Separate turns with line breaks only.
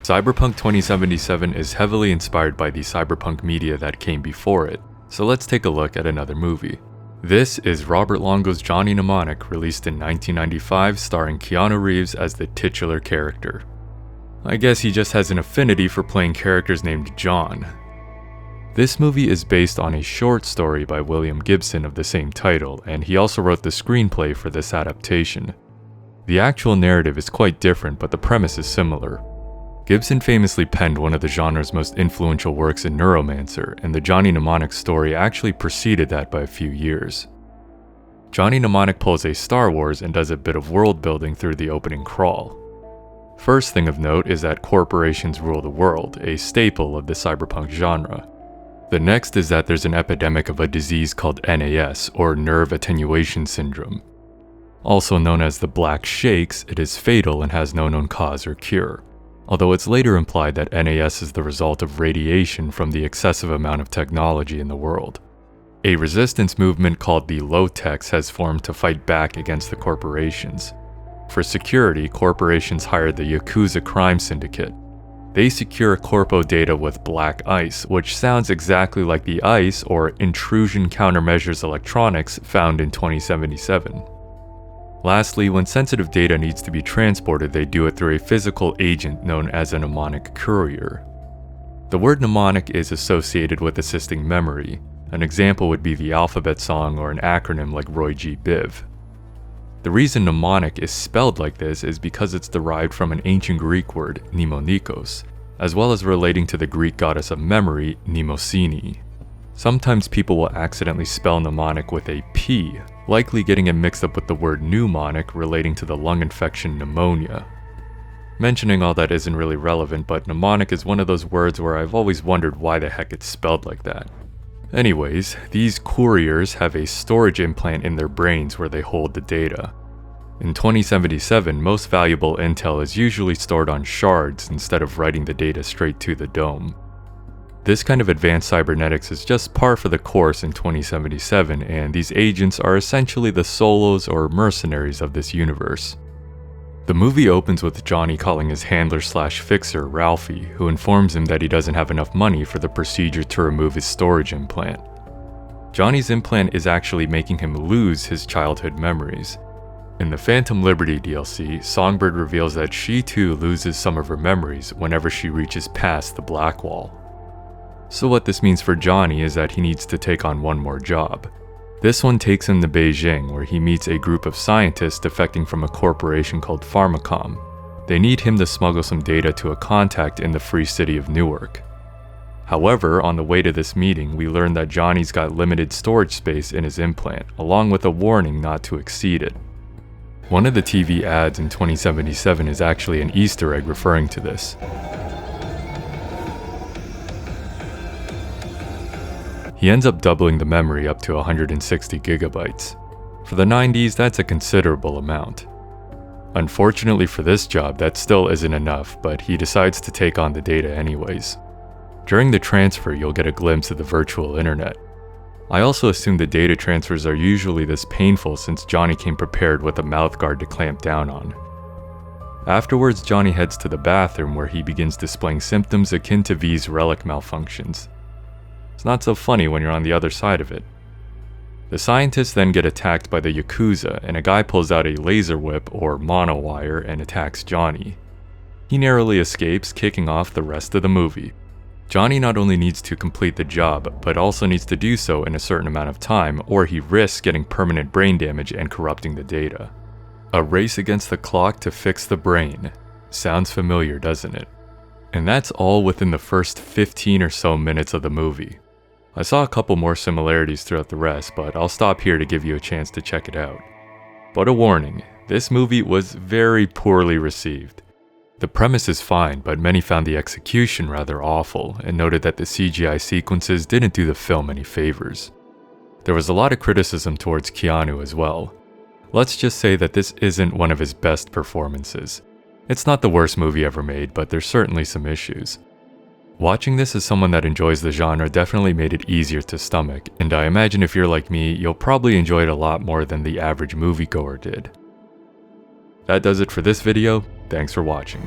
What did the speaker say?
Cyberpunk 2077 is heavily inspired by the cyberpunk media that came before it, so let's take a look at another movie. This is Robert Longo's Johnny Mnemonic, released in 1995, starring Keanu Reeves as the titular character. I guess he just has an affinity for playing characters named John. This movie is based on a short story by William Gibson of the same title, and he also wrote the screenplay for this adaptation. The actual narrative is quite different, but the premise is similar. Gibson famously penned one of the genre's most influential works in Neuromancer, and the Johnny Mnemonic story actually preceded that by a few years. Johnny Mnemonic pulls a Star Wars and does a bit of world building through the opening crawl. First thing of note is that corporations rule the world, a staple of the cyberpunk genre. The next is that there's an epidemic of a disease called NAS, or Nerve Attenuation Syndrome. Also known as the Black Shakes, it is fatal and has no known cause or cure, although it's later implied that NAS is the result of radiation from the excessive amount of technology in the world. A resistance movement called the Low-Techs has formed to fight back against the corporations. For security, corporations hired the Yakuza crime syndicate. They secure corpo data with black ice, which sounds exactly like the ICE, or Intrusion Countermeasures Electronics, found in 2077. Lastly, when sensitive data needs to be transported, they do it through a physical agent known as a mnemonic courier. The word mnemonic is associated with assisting memory. An example would be the alphabet song or an acronym like Roy G. Biv. The reason mnemonic is spelled like this is because it's derived from an ancient Greek word, mnemonikos, as well as relating to the Greek goddess of memory, Mnemosyne. Sometimes people will accidentally spell mnemonic with a P, likely getting it mixed up with the word pneumonic relating to the lung infection pneumonia. Mentioning all that isn't really relevant, but mnemonic is one of those words where I've always wondered why the heck it's spelled like that. Anyways, these couriers have a storage implant in their brains where they hold the data. In 2077, most valuable intel is usually stored on shards instead of writing the data straight to the dome. This kind of advanced cybernetics is just par for the course in 2077, and these agents are essentially the solos or mercenaries of this universe. The movie opens with Johnny calling his handler/fixer, Ralphie, who informs him that he doesn't have enough money for the procedure to remove his storage implant. Johnny's implant is actually making him lose his childhood memories. In the Phantom Liberty DLC, Songbird reveals that she too loses some of her memories whenever she reaches past the Black Wall. So what this means for Johnny is that he needs to take on one more job. This one takes him to Beijing, where he meets a group of scientists defecting from a corporation called Pharmacom. They need him to smuggle some data to a contact in the free city of Newark. However, on the way to this meeting, we learn that Johnny's got limited storage space in his implant, along with a warning not to exceed it. One of the TV ads in 2077 is actually an Easter egg referring to this. He ends up doubling the memory up to 160 gigabytes. For the 90s, that's a considerable amount. Unfortunately for this job, that still isn't enough, but he decides to take on the data anyways. During the transfer, you'll get a glimpse of the virtual internet. I also assume the data transfers are usually this painful since Johnny came prepared with a mouthguard to clamp down on. Afterwards, Johnny heads to the bathroom where he begins displaying symptoms akin to V's relic malfunctions. It's not so funny when you're on the other side of it. The scientists then get attacked by the Yakuza, and a guy pulls out a laser whip or monowire and attacks Johnny. He narrowly escapes, kicking off the rest of the movie. Johnny not only needs to complete the job, but also needs to do so in a certain amount of time, or he risks getting permanent brain damage and corrupting the data. A race against the clock to fix the brain. Sounds familiar, doesn't it? And that's all within the first 15 or so minutes of the movie. I saw a couple more similarities throughout the rest, but I'll stop here to give you a chance to check it out. But a warning, this movie was very poorly received. The premise is fine, but many found the execution rather awful, and noted that the CGI sequences didn't do the film any favors. There was a lot of criticism towards Keanu as well. Let's just say that this isn't one of his best performances. It's not the worst movie ever made, but there's certainly some issues. Watching this as someone that enjoys the genre definitely made it easier to stomach, and I imagine if you're like me, you'll probably enjoy it a lot more than the average moviegoer did. That does it for this video. Thanks for watching.